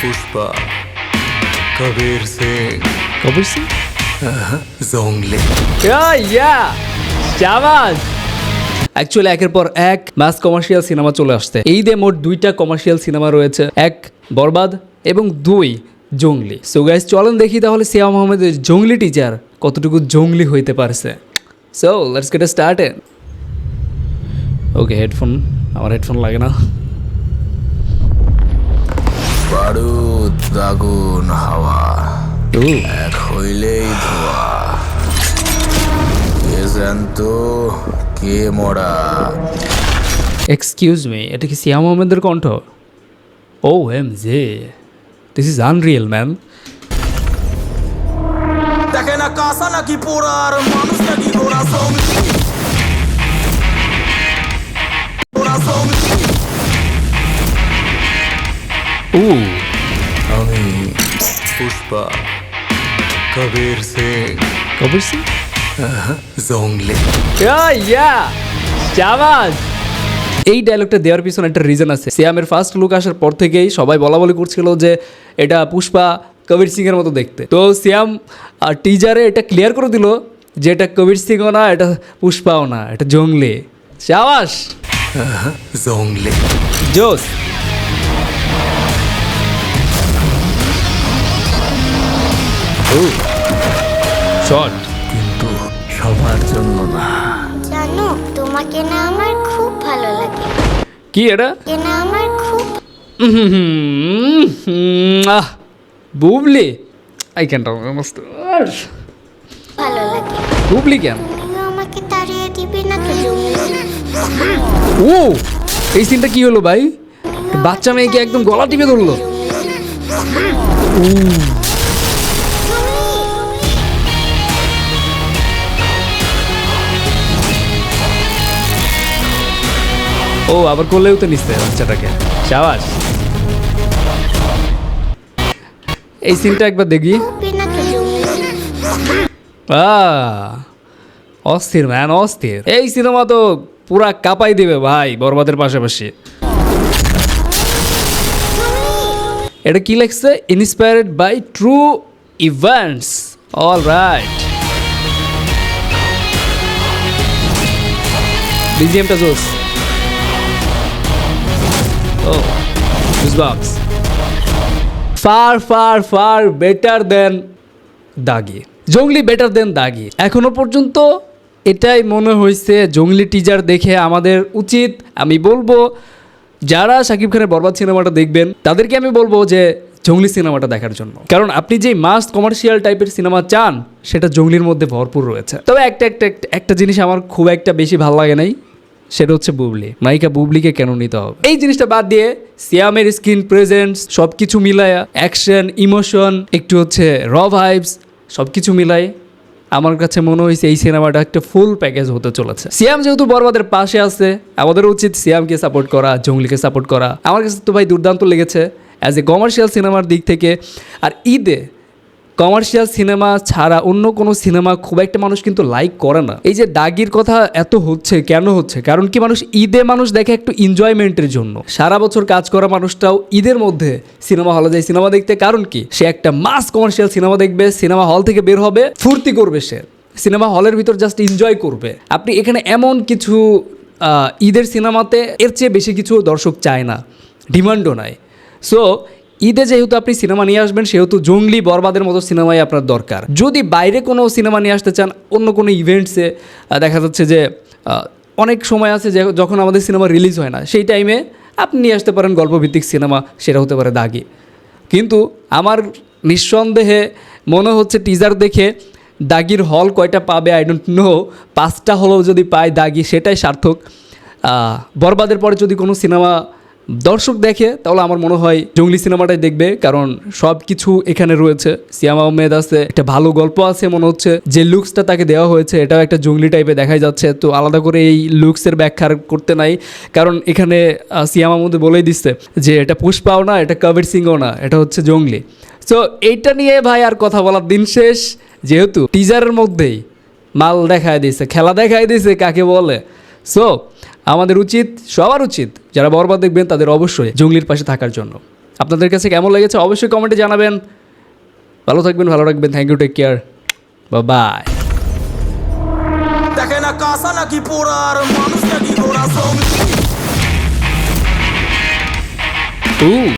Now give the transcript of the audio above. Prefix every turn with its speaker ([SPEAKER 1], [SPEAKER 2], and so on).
[SPEAKER 1] Pushpa Kabir Singh
[SPEAKER 2] Kabir Singh
[SPEAKER 1] जोंगली
[SPEAKER 2] শাবাশ। Actually একের পর এক মাস কমার্শিয়াল সিনেমা চলে আসছে। এই দিয়ে মোট 2টা কমার্শিয়াল সিনেমা রয়েছে, 1 বরবাদ এবং 2 জঙ্গলি। সো গাইস চলেন দেখি তাহলে সিয়াম আহমেদের জঙ্গলি টিচার কতটুকু জঙ্গলি হইতে পারছে। So let's get started. Okay headphone, আমার হেডফোন লাগে না।
[SPEAKER 1] बारूद आগুন হাওয়া এক হইলেই ধোয়া কে জানতো কে মরা।
[SPEAKER 2] এক্সকিউজ মি, এটা কি সিয়াম আহমেদের কণ্ঠ? O M G, this is unreal man.
[SPEAKER 1] দেখে না কাঁসা নাকি পোড়া আর মানুষ নাকি ঘোড়া জঙ্গলি পোড়া জঙ্গলি।
[SPEAKER 2] ও
[SPEAKER 1] আমি পুষ্পা কবীর সিং
[SPEAKER 2] কবির সিং
[SPEAKER 1] জঙ্গলি।
[SPEAKER 2] শাবাশ। এই ডায়লগটা দেওয়ার পিছনে একটা রিজন আছে। সিয়ামের ফার্স্ট লুক আসার পর থেকেই সবাই বলা বলি করছিল যে এটা পুষ্পা কবির সিং এর মতো দেখতে। তো সিয়াম টিজারে এটা ক্লিয়ার করে দিল যে এটা কবির সিংও না, এটা পুষ্পাও না, এটা জঙ্গলি। শাবাশ,
[SPEAKER 1] জঙ্গলি
[SPEAKER 2] জোস। শর্ট
[SPEAKER 1] কিন্তু সবার জন্য না।
[SPEAKER 3] জানো তোমাকে না আমার খুব ভালো লাগে,
[SPEAKER 2] কি এটা?
[SPEAKER 3] এ না আমার খুব
[SPEAKER 2] বুবলি, আই ক্যান টক
[SPEAKER 3] ভালো লাগে।
[SPEAKER 2] বুবলি কেন?
[SPEAKER 3] তুমিও আমাকে তাড়িয়ে দিবে না তো জঙ্গলি?
[SPEAKER 2] ও এই সিনটা কি হলো ভাই? বাচ্চা মেয়েকে একদম গলা টিপে ধরলো। ও আবার কোলেও তো নিচ্ছে বাচ্চাটাকে। শাবাশ। এই সিনটা একবার দেখি।
[SPEAKER 3] দিবে না তো জঙ্গলি?
[SPEAKER 2] অস্থির ম্যান, অস্থির। এই সিনেমা তো পুরা কাঁপাই দিবে ভাই বরবাদের পাশাপাশি। এটা কি লেখছে? Inspired by true events. All right, বিজিএমটা জোস। Oh goosebumps. Far far far better than Daagi. Junglee better than দাগি। এখনো পর্যন্ত এটাই মনে হয়েছে। জঙ্গলি টিজার দেখে আমাদের উচিত, আমি বলবো যারা শাকিব খানের বরবাদ সিনেমাটা দেখবেন তাদেরকে আমি বলবো যে জঙ্গলি সিনেমাটা দেখার জন্য। কারণ আপনি যে মাস কমার্শিয়াল টাইপের সিনেমা চান সেটা জঙ্গলির মধ্যে ভরপুর রয়েছে। তবে একটা জিনিস আমার খুব একটা বেশি ভালো লাগে নাই, সেটা হচ্ছে বুবলি। নায়িকা বুবলিকে কেন নিতে হবে? এই জিনিসটা বাদ দিয়ে সিয়ামের স্ক্রিন প্রেজেন্স সব কিছু মিলায়া, অ্যাকশন, ইমোশন, একটু হচ্ছে র ভাইবস, সব কিছু মিলাই আমার কাছে মনে হয়েছে এই সিনেমাটা একটা ফুল প্যাকেজ হতে চলেছে। সিয়াম যেহেতু বরবাদের পাশে আছে, আমাদের উচিত সিয়ামকে সাপোর্ট করা, জঙ্গলিকে সাপোর্ট করা। আমার কাছে তো ভাই দুর্দান্ত লেগেছে অ্যাজ এ কমার্শিয়াল সিনেমার দিক থেকে। আর ঈদে কমার্শিয়াল সিনেমা ছাড়া অন্য কোনো সিনেমা খুব একটা মানুষ কিন্তু লাইক করে না। এই যে দাগির কথা এত হচ্ছে, কেন হচ্ছে? কারণ কি, মানুষ ঈদে মানুষ দেখে একটু এনজয়মেন্টের জন্য। সারা বছর কাজ করা মানুষটাও ঈদের মধ্যে সিনেমা হলে যায় সিনেমা দেখতে। কারণ কি, সে একটা মাস কমার্শিয়াল সিনেমা দেখবে, সিনেমা হল থেকে বের হবে, ফুর্তি করবে, সে সিনেমা হলের ভিতর জাস্ট এনজয় করবে। আপনি এখানে এমন কিছু ঈদের সিনেমাতে এর চেয়ে বেশি কিছু দর্শক চায় না, ডিমান্ডও নাই। সো ঈদে যেহেতু আপনি সিনেমা নিয়ে আসবেন, সেহেতু জঙ্গলি বরবাদের মতো সিনেমাই আপনার দরকার। যদি বাইরে কোনো সিনেমা নিয়ে আসতে চান, অন্য কোনো ইভেন্টসে দেখা যাচ্ছে যে অনেক সময় আছে যে যখন আমাদের সিনেমা রিলিজ হয় না, সেই টাইমে আপনি নিয়ে আসতে পারেন গল্পভিত্তিক সিনেমা, সেটা হতে পারে দাগি। কিন্তু আমার নিঃসন্দেহে মনে হচ্ছে টিজার দেখে দাগির হল কয়টা পাবে আই ডোন্ট নো, 5টা হলেও যদি পায় দাগি সেটাই সার্থক। বরবাদের পরে যদি কোনো সিনেমা দর্শক দেখে তাহলে আমার মনে হয় জঙ্গলি সিনেমাটাই দেখবে। কারণ সব কিছু এখানে রয়েছে। সিয়াম আহমেদ আছে, একটা ভালো গল্প আছে, মনে হচ্ছে যে লুকসটা তাকে দেওয়া হয়েছে এটাও একটা জঙ্গলি টাইপে দেখাই যাচ্ছে। তো আলাদা করে এই লুকসের ব্যাখ্যা করতে নাই, কারণ এখানে সিয়াম আহমেদ বলেই দিচ্ছে যে এটা পুষ্পাও না, এটা কবির সিংও না, এটা হচ্ছে জঙ্গলি। সো এইটা নিয়ে ভাই আর কথা বলার দিন শেষ, যেহেতু টিজারের মধ্যেই মাল দেখায় দিয়েছে, খেলা দেখায় দিয়েছে কাকে বলে। সো আমাদের উচিত, সবার উচিত, যারা বরবাদ দেখবেন তাদের অবশ্যই জঙ্গলির পাশে থাকার জন্য। আপনাদের কাছে কেমন লেগেছে অবশ্যই কমেন্টে জানাবেন। ভালো থাকবেন, ভালো রাখবেন। Thank you, take care, bye.
[SPEAKER 1] দেখে না কাঁসা নাকি পোড়া আর মানুষ নাকি ঘোড়া জঙ্গলি